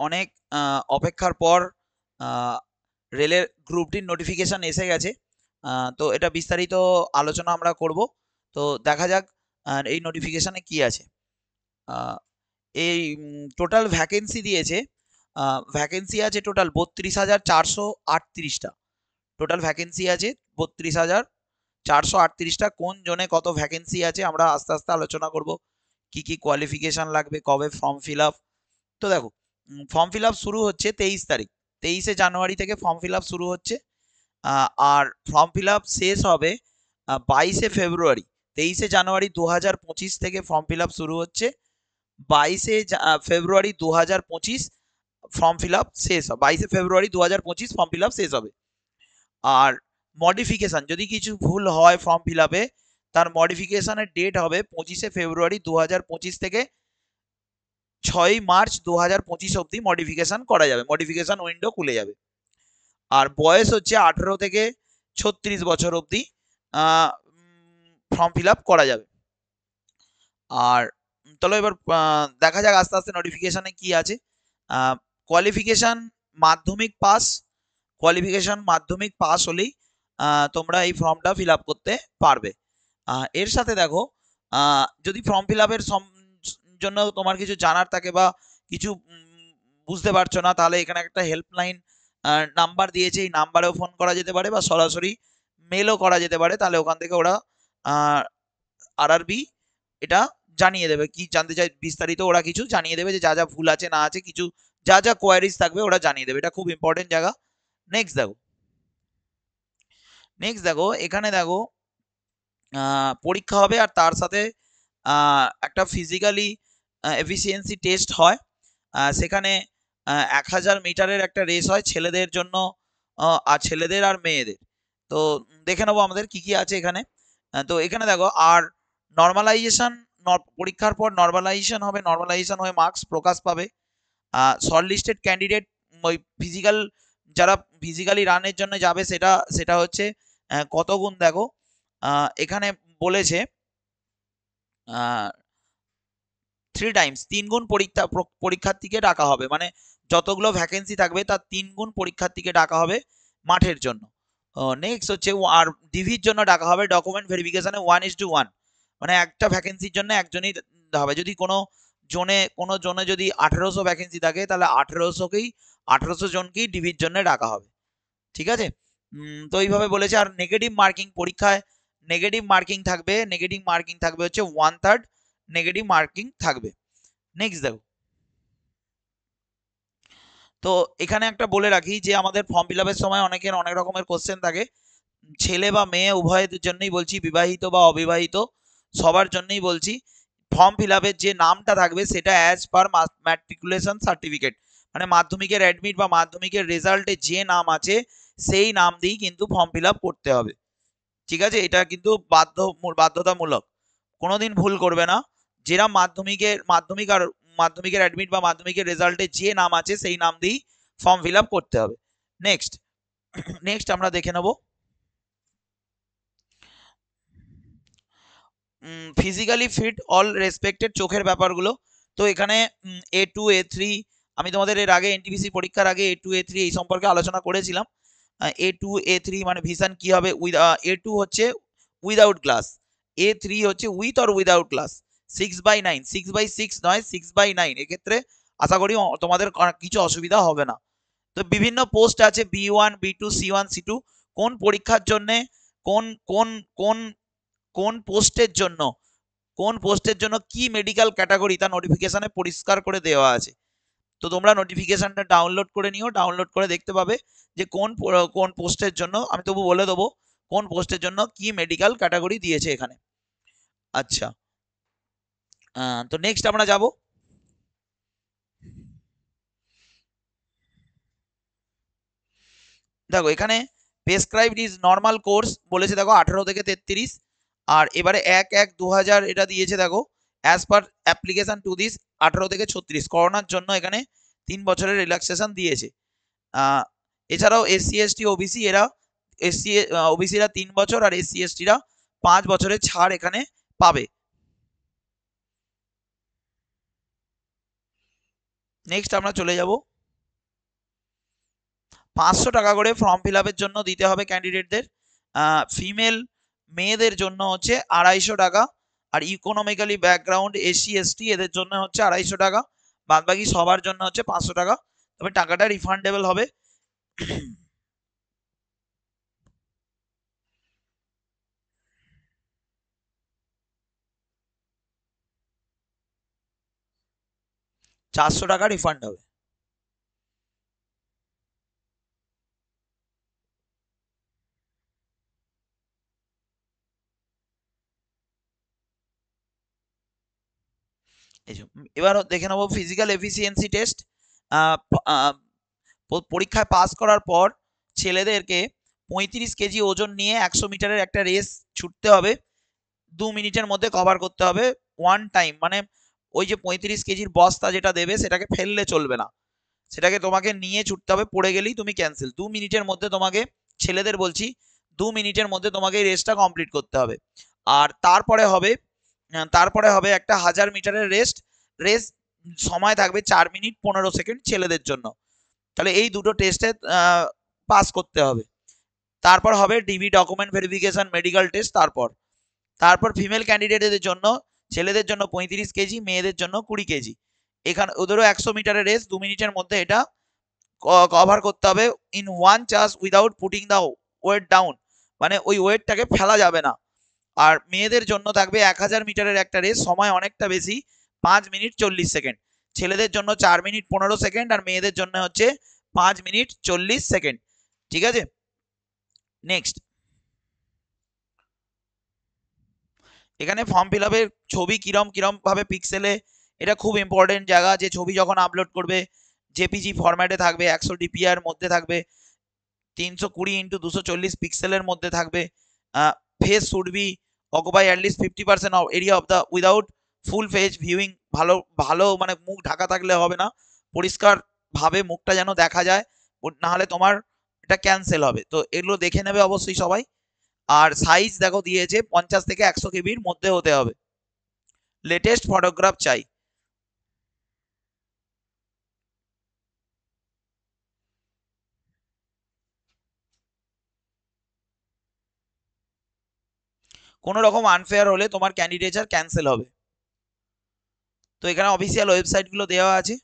অনেক অপেক্ষার পর রেলের গ্রুপ ডির নোটিফিকেশান এসে গেছে। তো এটা বিস্তারিত আলোচনা আমরা করব। তো দেখা যাক এই নোটিফিকেশানে কি আছে। এই টোটাল ভ্যাকেন্সি দিয়েছে, ভ্যাকেন্সি আছে টোটাল 32,438টা। টোটাল ভ্যাকেন্সি আছে 32,438টা। কোন জোনে কত ভ্যাকেন্সি আছে আমরা আস্তে আস্তে আলোচনা করব। কি কি কোয়ালিফিকেশান লাগবে, কবে ফর্ম ফিল আপ। তো দেখো, ফর্ম ফিল আপ শুরু হচ্ছে 23 তারিখ, 23শে জানুয়ারি থেকে ফর্ম ফিল আপ শুরু হচ্ছে। আর ফর্ম ফিল আপ শেষ হবে 22শে ফেব্রুয়ারি। 23শে জানুয়ারি 2025 থেকে ফর্ম ফিল আপ শুরু হচ্ছে, 22শে ফেব্রুয়ারি 2025 ফর্ম ফিল আপ শেষ হবে। 22শে ফেব্রুয়ারি 2025 ফর্ম ফিল আপ শেষ হবে। আর মডিফিকেশান যদি কিছু ভুল হয় ফর্ম ফিল আপে, তার মডিফিকেশানের ডেট হবে 25শে ফেব্রুয়ারি 2025 থেকে 6ই মার্চ 2025 অবধি মডিফিকেশান করা যাবে, মডিফিকেশান উইন্ডো খুলে যাবে। আর বয়স হচ্ছে 18 থেকে 36 বছর অবধি ফর্ম ফিল আপ করা যাবে। আর চলো এবার দেখা যাক আস্তে আস্তে নোটিফিকেশানে কি আছে। কোয়ালিফিকেশান মাধ্যমিক পাস, কোয়ালিফিকেশান মাধ্যমিক পাস হলেই তোমরা এই ফর্মটা ফিল আপ করতে পারবে। এর সাথে দেখো, যদি ফর্ম ফিল আপের জন্য তোমার কিছু জানার থাকে বা কিছু বুঝতে পারছো না, তাহলে এখানে একটা হেল্পলাইন নাম্বার দিয়েছে, এই নাম্বারেও ফোন করা যেতে পারে বা সরাসরি মেলও করা যেতে পারে। তাহলে ওখান থেকে ওরা আরআরবি এটা জানিয়ে দেবে, কি জানতে চাই বিস্তারিত ওরা কিছু জানিয়ে দেবে, যে যা যা ভুল আছে না আছে, কিছু যা যা কোয়ারিজ থাকবে ওরা জানিয়ে দেবে। এটা খুব ইম্পর্টেন্ট জায়গা। নেক্সট দেখো, এখানে দেখো পরীক্ষা হবে, আর তার সাথে একটা ফিজিক্যালি এফিসিয়েন্সি টেস্ট হয়। সেখানে 1000 মিটারের একটা রেস হয় ছেলেদের জন্য, আর ছেলেদের আর মেয়েদের। তো দেখে নেবো আমাদের কি কি আছে এখানে। তো এখানে দেখো, আর নর্মালাইজেশন, পরীক্ষার পর নর্মালাইজেশন হবে, নর্মালাইজেশন হয়ে মার্কস প্রকাশ পাবে। শর্ট লিস্টেড ক্যান্ডিডেট, ওই ফিজিক্যাল যারা ফিজিক্যালি রানের জন্য যাবে, সেটা হচ্ছে কত গুণ দেখো, এখানে বলেছে 3 টাইমস, 3 গুণ পরীক্ষার্থীকে ডাকা হবে। মানে যতগুলো ভ্যাকেন্সি থাকবে তার 3 গুণ পরীক্ষার্থীকে ডাকা হবে মাঠের জন্য। নেক্সট হচ্ছে, আর ডিভির জন্য ডাকা হবে ডকুমেন্ট ভেরিফিকেশনে 1:1, মানে একটা ভ্যাকেন্সির জন্য একজনই হবে। যদি কোনো জোনে যদি 1800 ভ্যাকেন্সি থাকে, তাহলে 1800 জনকেই ডিভির জন্য ডাকা হবে। ঠিক আছে, তো এইভাবে বলেছে। আর নেগেটিভ মার্কিং, পরীক্ষায় নেগেটিভ মার্কিং থাকবে হচ্ছে 1/3 নেগেটিভ মার্কিং থাকবে। নেক্সট দেখো, তো এখানে একটা বলে রাখি যে আমাদের ফর্ম ফিল আপের সময় অনেকের অনেক রকমের কোশ্চেন থাকে। ছেলে বা মেয়ে উভয়ের জন্যই বলছি, বিবাহিত বা অবিবাহিত সবার জন্যই বলছি, ফর্ম ফিল আপের যে নামটা থাকবে সেটা অ্যাজ পার ম্যাট্রিকুলেশন সার্টিফিকেট, মানে মাধ্যমিকের অ্যাডমিট বা মাধ্যমিকের রেজাল্টে যে নাম আছে সেই নাম দিয়েই কিন্তু ফর্ম ফিল আপ করতে হবে। ঠিক আছে, এটা কিন্তু বাধ্যতামূলক, কোনোদিন ভুল করবে না। যেটা মাধ্যমিকের অ্যাডমিট বা মাধ্যমিকের রেজাল্টে যে নাম আছে সেই নাম দিয়েই ফর্ম ফিল আপ করতে হবে। নেক্সট আমরা দেখে নেব ফিজিক্যালি ফিট অল রেসপেক্টেড, চোখের ব্যাপারগুলো। তো এখানে A2 A3, আমি তোমাদের এর আগে এনটিপিসি পরীক্ষার আগে A2 A3 এই সম্পর্কে আলোচনা করেছিলাম। A2 A3 মানে ভিশন কি হবে, A2 হচ্ছে উইদাউট গ্লাস, A3 হচ্ছে উইথ অর উইদাউট গ্লাস। 6/9, 6/6 নয়, 6/9, এক্ষেত্রে আশা করি তোমাদের কিছু অসুবিধা হবে না। তো বিভিন্ন পোস্ট আছে, B1 B2 C1 C2, কোন পরীক্ষার জন্য কোন কোন কোন কোন পোস্টের জন্য কি মেডিকেল ক্যাটাগরি, তা নোটিফিকেশনে পরিষ্কার করে দেওয়া আছে। তো তোমরা নোটিফিকেশনটা ডাউনলোড করে নিও, ডাউনলোড করে দেখতে পাবে যে কোন পোস্টের জন্য, আমি তবু বলে দেবো কোন পোস্টের জন্য কি মেডিকেল ক্যাটাগরি দিয়েছে এখানে। আচ্ছা, তো নেক্সট আমরা যাব। দেখো এখানে প্রেসক্রাইবড ইজ নর্মাল কোর্স বলেছে, দেখো 18 থেকে 33। আর এবারে 1/1/2000 এটা দিয়েছে, দেখো as per application to this 18 থেকে 36, করোনার জন্য এখানে 3 বছরের রিল্যাক্সেশন দিয়েছে। এছাড়াও SC ST OBC এরা ওবিসিরা 3 বছর আর SC STরা 5 বছরের ছাড় এখানে পাবে। নেক্সট আমরা চলে যাব 500 টাকা করে ফর্ম ফিল আপের জন্য দিতে হবে ক্যান্ডিডেটদের। ফিমেল মেয়েদের জন্য হচ্ছে 250 টাকা, আর ইকোনমিক্যালি ব্যাকগ্রাউন্ড এসসি এসটি এদের জন্য হচ্ছে 250 টাকা, বাদ বাকি সবার জন্য হচ্ছে 500 টাকা। তবে টাকাটা রিফান্ডেবল হবে। 400 টাকা রিফান্ড হবে। এবার দেখে নেবো ফিজিক্যাল এফিসিয়েন্সি টেস্ট। পরীক্ষায় পাস করার পর ছেলেদেরকে 35 কেজি ওজন নিয়ে 100 মিটারের একটা রেস ছুটতে হবে, 2 মিনিটের মধ্যে কভার করতে হবে ওয়ান টাইম। মানে ওই যে 35 কেজির বস্তা যেটা দেবে সেটাকে ফেললে চলবে না, সেটাকে তোমাকে নিয়ে ছুটতে হবে, পড়ে গেলেই তুমি ক্যান্সেল। 2 মিনিটের মধ্যে তোমাকে, ছেলেদের বলছি, 2 মিনিটের মধ্যে তোমাকে এই রেসটা কমপ্লিট করতে হবে। আর তারপরে হবে একটা 1000 মিটারের রেস, সময় থাকবে 4 মিনিট 15 সেকেন্ড ছেলেদের জন্য। তাহলে এই দুটো টেস্টে পাস করতে হবে। তারপর হবে DB document verification medical test. তারপর ফিমেল ক্যান্ডিডেটদের জন্য, ছেলেদের জন্য 35 কেজি, মেয়েদের জন্য 20 কেজি। এখানে ওদেরও 100 মিটারের রেস, 2 মিনিটের মধ্যে এটা কভার করতে হবে in one chance without putting the weight down, মানে ওই ওয়েটটাকে ফেলা যাবে না। আর মেয়েদের জন্য থাকবে 1000 মিটারের একটা রেস, সময় অনেকটা বেশি, 5 মিনিট 40 সেকেন্ড। ছেলেদের জন্য 4 মিনিট 15 সেকেন্ড, আর মেয়েদের জন্য হচ্ছে 5 মিনিট 40 সেকেন্ড। ঠিক আছে, নেক্সট। এখানে ফর্ম ফিল আপের ছবি কিরম ভাবে পিক্সেলে, এটা খুব ইম্পর্টেন্ট জায়গা, যে ছবি যখন আপলোড করবে জেপিজি ফরম্যাটে থাকবে, 100 ডিপিআর মধ্যে থাকবে, 320x240 পিক্সেলের মধ্যে থাকবে। Face should be occupy at least 50% of area of the without full face viewing. ভালো মানে মুখ ঢাকা থাকলে হবে না, পরিষ্কার ভাবে মুখটা যেন দেখা যায়, নাহলে তোমার এটা ক্যান্সেল হবে। তো এগুলো দেখে নেবে অবশ্যই সবাই। আর সাইজ দেখো দিয়েছে 50 থেকে 100 কেবির মধ্যে হতে হবে। লেটেস্ট ফটোগ্রাফ চাই। কোনো রকম আনফেয়ার হলে তোমার ক্যান্ডিডেচার ক্যান্সেল হবে। তো এখানে অফিসিয়াল ওয়েবসাইটগুলো দেওয়া আছে,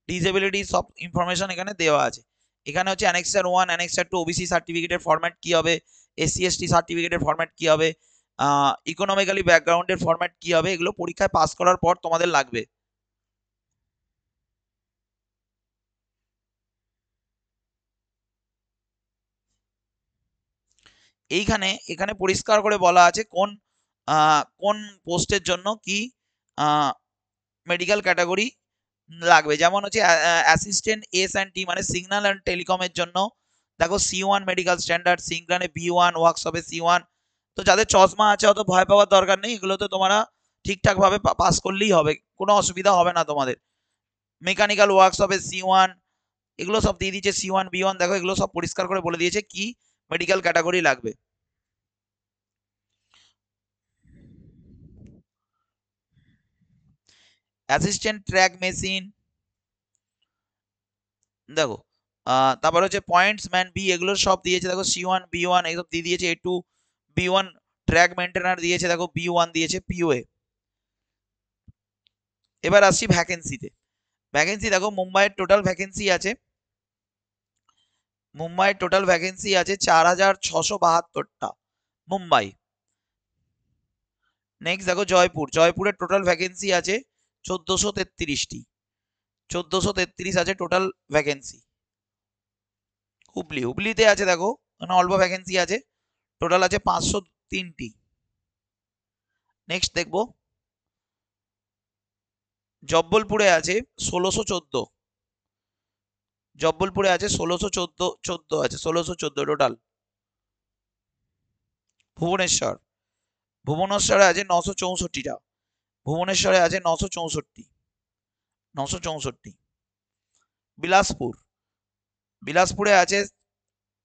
ডিসেবিলিটি সব ইনফরমেশন এখানে দেওয়া আছে। এখানে হচ্ছে অ্যানেক্সার 1 অ্যানেক্সার 2 ওবিসি সার্টিফিকেটের ফরম্যাট কি হবে, এসসি এসটি সার্টিফিকেটের ফরম্যাট কি হবে, ইকোনমিক্যালি ব্যাকগ্রাউন্ডের ফরম্যাট কি হবে, এগুলো পরীক্ষায় পাস করার পর তোমাদের লাগবে। এখানে পরিষ্কার করে বলা আছে কোন পোস্টের জন্য কি মেডিকেল ক্যাটাগরি লাগবে। যেমন হচ্ছে অ্যাসিস্ট্যান্ট এস অ্যান্ড টি মানে সিগন্যাল অ্যান্ড টেলিকমের জন্য দেখো C1 মেডিকেল স্ট্যান্ডার্ড, সিংগ্রানে B1, ওয়ার্কশপে C1। তো যাদের চশমা আছে অত ভয় পাওয়ার দরকার নেই, এগুলো তো তোমরা ঠিকঠাকভাবে পাস করলেই হবে, কোনো অসুবিধা হবে না তোমাদের। মেকানিক্যাল ওয়ার্কশপে C1, এগুলো সব দিয়ে দিয়েছে, C1 B1, দেখো এগুলো সব পরিষ্কার করে বলে দিয়েছে কি মেডিকেল ক্যাটাগরি লাগবে। অ্যাসিস্ট্যান্ট ট্র্যাক মেশিন দেখো, তারপর হচ্ছে পয়েন্টস ম্যান বি, এগুলো সব দিয়েছে দেখো, C1 B1 এসব দিয়ে দিয়েছে, A2 B1, ট্র্যাক মেনটেনার দিয়েছে দেখো, B1 দিয়েছে, POA। এবার আসছি ভ্যাকেন্সিতে। ভ্যাকেন্সি দেখো, মুম্বাইয়ের টোটাল ভ্যাকেন্সি আছে 4672টা মুম্বাই। নেক্সট দেখো জয়পুরের টোটাল ভ্যাকেন্সি আছে 1433টি, 1433 আছে টোটাল ভ্যাকেন্সি। হুবলিতে আছে দেখো, মানে অল্প ভ্যাকেন্সি আছে, টোটাল আছে 503টি। নেক্সট দেখবো জব্বলপুরে আছে 1614, জব্বলপুরে আছে 1614 আছে, 1614 টোটাল। ভুবনেশ্বরে আছে 964টা, ভুবনেশ্বরে আছে 964। বিলাসপুরে আছে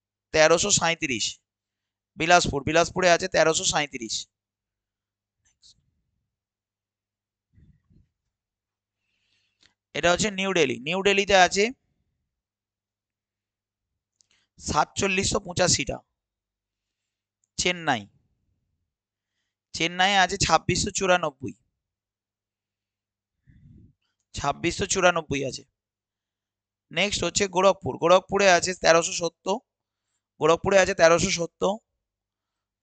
1337, বিলাসপুরে আছে 1337। এটা হচ্ছে নিউ দিল্লিতে আছে 4785টা। চেন্নাই, চেন্নাই আছে 2694, 2694 আছে। নেক্সট হচ্ছে গোরখপুর, গোরখপুরে আছে 1370, গোরখপুরে আছে 1370।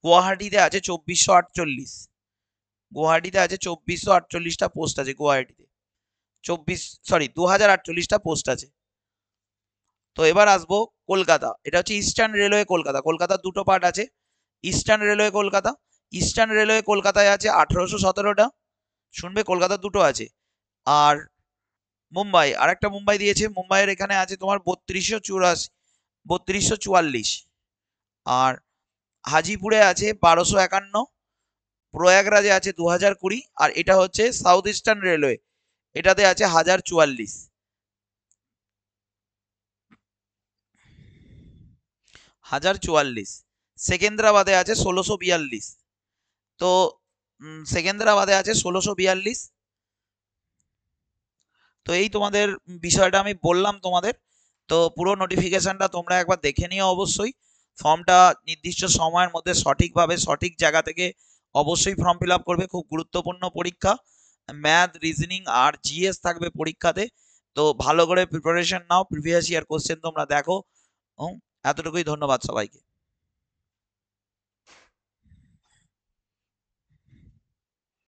গুয়াহাটিতে আছে 2448, গুয়াহাটিতে আছে 2448টা পোস্ট আছে গুয়াহাটিতে, 2048টা পোস্ট আছে। তো এবার আসবো কলকাতা, এটা হচ্ছে ইস্টার্ন রেলওয়ে কলকাতা। কলকাতার দুটো পার্ট আছে, eastern railway Kolkata, eastern railway কলকাতায় আছে 1817টা, শুনবে কলকাতা দুটো আছে। আর মুম্বাই, আরেকটা মুম্বাই দিয়েছে, মুম্বাইয়ের এখানে আছে তোমার 3244। আর হাজিপুরে আছে 1251, প্রয়াগরাজে আছে 2020, আর এটা হচ্ছে সাউথ ইস্টার্ন রেলওয়ে, এটাতে আছে 1044, 1044। সেকেন্দ্রাবাদে আছে 1642, তো সেকেন্দ্রাবাদে আছে 1642। তো এই তোমাদের বিষয়টা আমি বললাম তোমাদের। তো পুরো নোটিফিকেশনটা তোমরা একবার দেখে নিও অবশ্যই। ফর্মটা নির্দিষ্ট সময়ের মধ্যে সঠিকভাবে সঠিক জায়গা থেকে অবশ্যই ফর্ম ফিল আপ করবে, খুব গুরুত্বপূর্ণ পরীক্ষা। ম্যাথ, রিজনিং আর জিএস থাকবে পরীক্ষাতে, তো ভালো করে প্রিপারেশন নাও, প্রিভিয়াস ইয়ার কোশ্চেন তোমরা দেখো। এতটুকুই, ধন্যবাদ সবাইকে।